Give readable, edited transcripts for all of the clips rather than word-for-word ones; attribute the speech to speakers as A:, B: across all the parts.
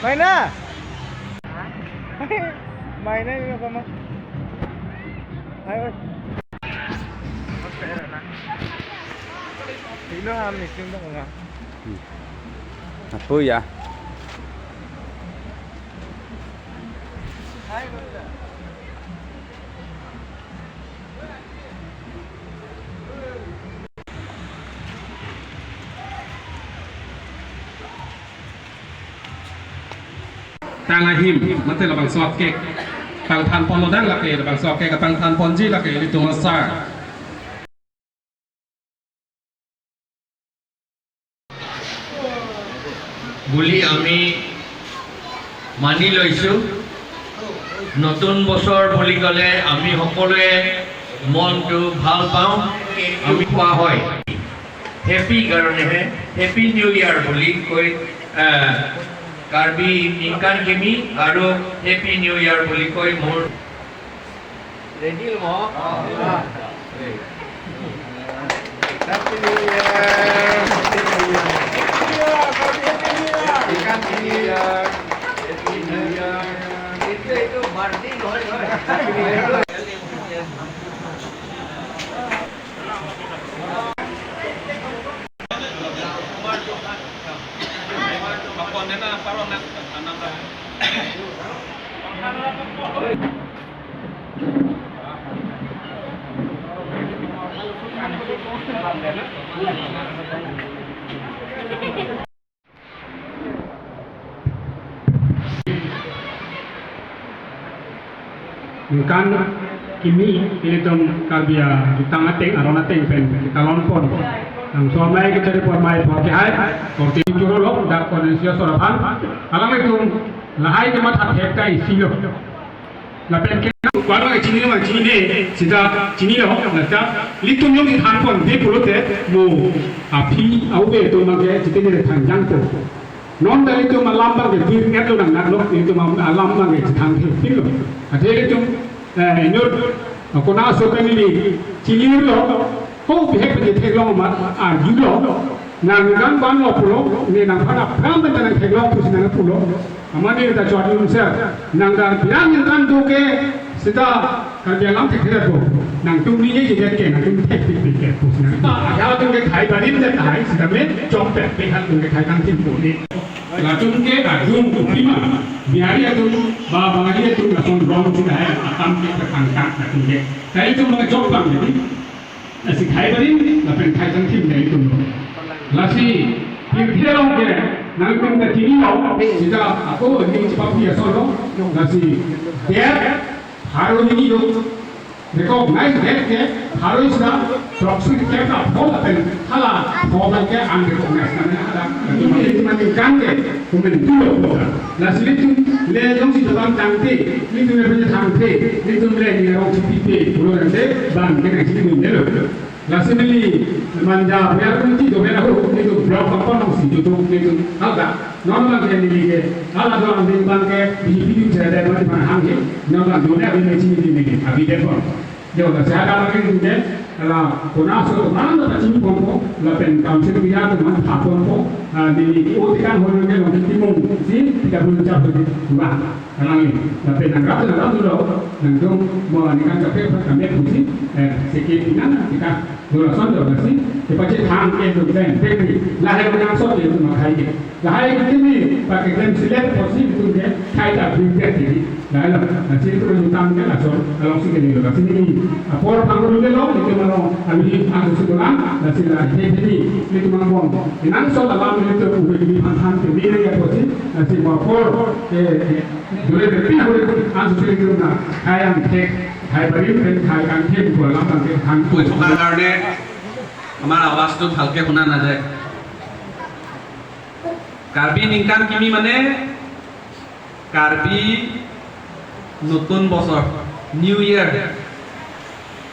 A: Main na! Main na yung apa mo. Ayo. Mas pera na. Sino hamis yung dong nga?
B: Apa ya?
A: Hai, bunda.
C: Tang ahim, mati labang sok kek, tang tan pon lodang laki, labang sok kek, tang tan pon ji laki, itu masa.
D: বুলি আমি মানি লৈছোঁ নতুন বছৰ বুলি ক'লে আমি সকলোৱে মনটো ভাল পাওঁ আমি কোৱা হয় হেপী কাৰণেহে হেপী নিউ ইয়াৰ বুলি কৈ কাৰ্বি নিংকান কিমি আৰু হেপী নিউ ইয়াৰ বুলি কৈ মোৰ ৰেডি হ
A: Happy New Year. Happy New Year. Happy New Year. Happy New Year.
D: itu birthday হয়
C: Kan kini ini dong kalbia kita ngateng aron ngateng pen kita lonpon nang somai kita cari pemai pakai hai korti juro lo dak konensio sorapan alang itu lahai kemat hat hekta isilo la pen ke warna cini mah cini sida cini lo nata litung yang dihanpon di pulote mu api au be tu mage cite ni tanjang tu non dari itu malambang ke dir ngetu nang nak lo itu malambang ke tang hilo ada itu nyur kona so kami cini lo kau pihak penjahit lo mat julo nang kan ban lo pulo ni nang pada pram bentar nang lo pun nang pulo amani kita cuaca unsa nang kan biang yang kan tu ke sida kan biang lam tek tek nang tu ni je je ke nang tu tek tek tek pun nang ada tu ke khai bari ni khai sida me jom tek pe kan tu ke khai kan tin pu ni Lacun ke kajung prima biari itu bangari itu langsung rong sudah ya atam ke terangkat lacun ke saya itu mengejob bang jadi nasi khai bari lapen khai sang tim dari itu lasi pilih long ke nang pun ke tini long sida aku ini cepat dia solo nasi dia harus ini tu recognize ke harus dah proxy ke tak boleh pen halah boleh ke unrecognize karena ada itu kan ke kemudian dulu lah sini tu le dong si dalam tangte itu le punya tangte itu le ni orang cipi pulau nanti bang kena sini ni le lah sini ni manja biar kunci tu biar aku itu blok apa nong si itu itu ada non bang ke ni ke halah tu ambil bang ke video cerita mana mana hang ke non bang dunia ini sini ni abis depan jauh lah saya kalau lagi tu kalau kena so mana tak cini pompo lapen kaunsil biar tu mana tapon pompo di utikan hulu ke nanti timung si 30 jam tu dua kalau ni lapen angkat dulu nanggung mau nikan capek kami puji sikit ina kita dulu sonjo nasi cepat thang ke tu kita teknik lahir menang so itu makai ke lahir ini pakai klaim silet posisi itu ke kai tak bingkai jadi lahir nasi itu menutang ke langsung kalau sih ke ni lo nasi ni apor panggung ke lo itu mana kami angkat sekolah nasi lah jadi itu mana bom inang so dalam itu ubi hantam ke ni ya posisi nasi apor ke dulu berpi boleh angkat sekolah na kaya tek kaya beri pen kaya kan tek buat lambat ke hang
B: Buat tukar karena আমার আওয়াজটো ভালকে শুনা নাযায় কাৰ্বি নিংকান কিমি মানে কাৰ্বি নতুন বছৰ new ইয়াৰ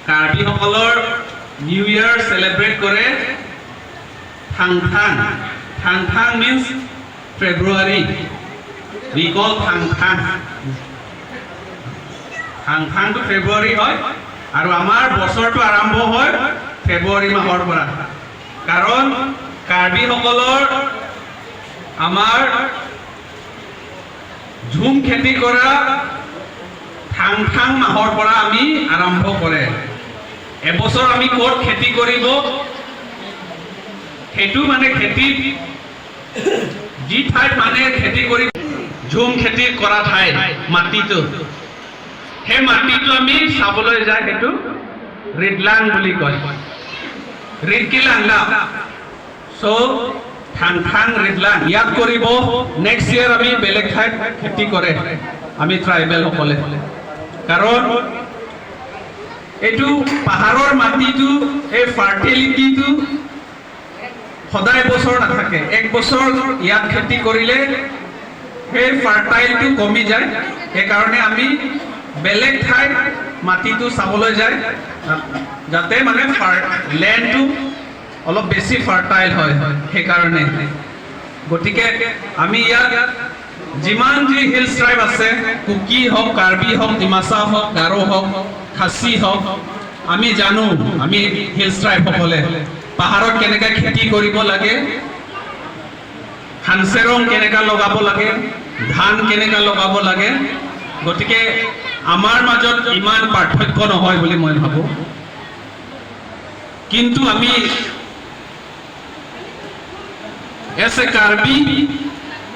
B: কাৰ্বি সকলৰ new ইয়াৰ celebrate কৰে থাংথাং থাংথাং মিন্স ফেব্ৰুৱাৰী we call থাংথাং থাংথাংটো ফেব্ৰুৱাৰী হয় আৰু আমাৰ বছৰটো আৰম্ভ হয় ফেব্ৰুৱাৰী মাহৰ পৰা কাৰণ কাৰ্বি সকলৰ আমাৰ ঝুম খেতি কৰা ঠাং মাহৰ পৰা আমি আৰম্ভ কৰে এবছৰ আমি ক'ত খেতি কৰিব সেইটো মানে খেতি যি ঠাইত মানে খেতি কৰি ঝুম খেতি কৰা ঠাই মাটিটো সেই মাটিটো আমি চাবলৈ যায় সেইটো ৰিডলাং বুলি কয় ৰিডকিলাংলা সো ঠাং ৰিডলাং ইয়াত কৰিব নেক্সট ইয়াৰ আমি বেলেগ ঠাইত খেতি কৰে আমি ট্ৰাইবেল সকলে কাৰণ এইটো পাহাৰৰ মাটিটো এই ফাৰ্টিলিটিটো সদায় বছৰ নাথাকে এক বছৰ ইয়াত খেতি কৰিলে সেই ফাৰ্টাইলটো কমি যায় সেইকাৰণে আমি বেলেগ ঠাইত মাটিটো চাবলৈ যায় যাতে মানে লেণ্ডটো অলপ বেছি ফাৰ্টাইল হয় সেইকাৰণে গতিকে আমি ইয়াত যিমান যি হিলছ ট্ৰাইব আছে কুকি হওক কাৰ্বি হওক ডিমাচা হওক গাৰো হওক খাচী হওক আমি জানো আমি হিলছ ট্ৰাইবসকলে পাহাৰত কেনেকৈ খেতি কৰিব লাগে হানচেৰং কেনেকৈ লগাব লাগে ধান কেনেকৈ লগাব লাগে গতিকে আমাৰ মাজত ইমান পাৰ্থক্য নহয় বুলি মই ভাবোঁ কিন্তু আমি এছ এ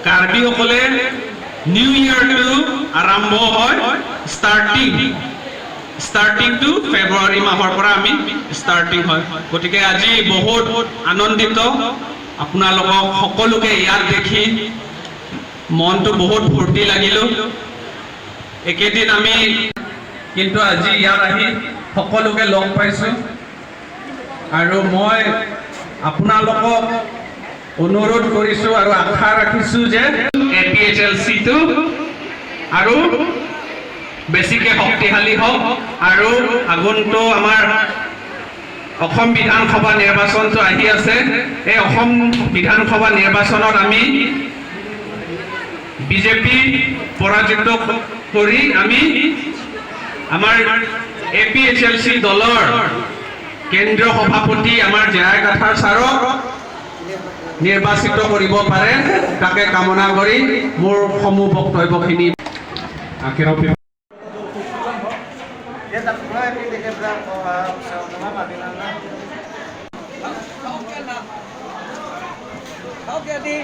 B: কাৰ্বিসকলে নিউ ইয়েৰটো আৰম্ভ হয় ষ্টাৰ্টিংটো ফেব্ৰুৱাৰী মাহৰ পৰা আমি ষ্টাৰ্টিং হয় গতিকে আজি বহুত আনন্দিত আপোনালোকক সকলোকে ইয়াত দেখি মনটো বহুত ফূৰ্তি লাগিলোঁ একেদিন আমি কিন্তু আজি ইয়াত আহি সকলোকে লগ পাইছোঁ আৰু মই আপোনালোকক অনুৰোধ কৰিছোঁ আৰু আশা ৰাখিছোঁ যে APHLC-টো আৰু বেছিকৈ শক্তিশালী হওক আৰু আগন্তুক আমাৰ অসম বিধানসভা নিৰ্বাচনটো আহি আছে এই অসম বিধানসভা নিৰ্বাচনত আমি বিজেপি পৰাজিত কৰি আমি আমাৰ APHLC দলৰ কেন্দ্ৰীয় সভাপতি আমাৰ জয়াকাঠাৰ ছাৰক নিৰ্বাচিত কৰিব পাৰে তাকে কামনা কৰি মোৰ সমূহ বক্তব্যখিনি
C: Akhirnya
A: Dia tak pernah di dekat sama Madinah. Oke, di.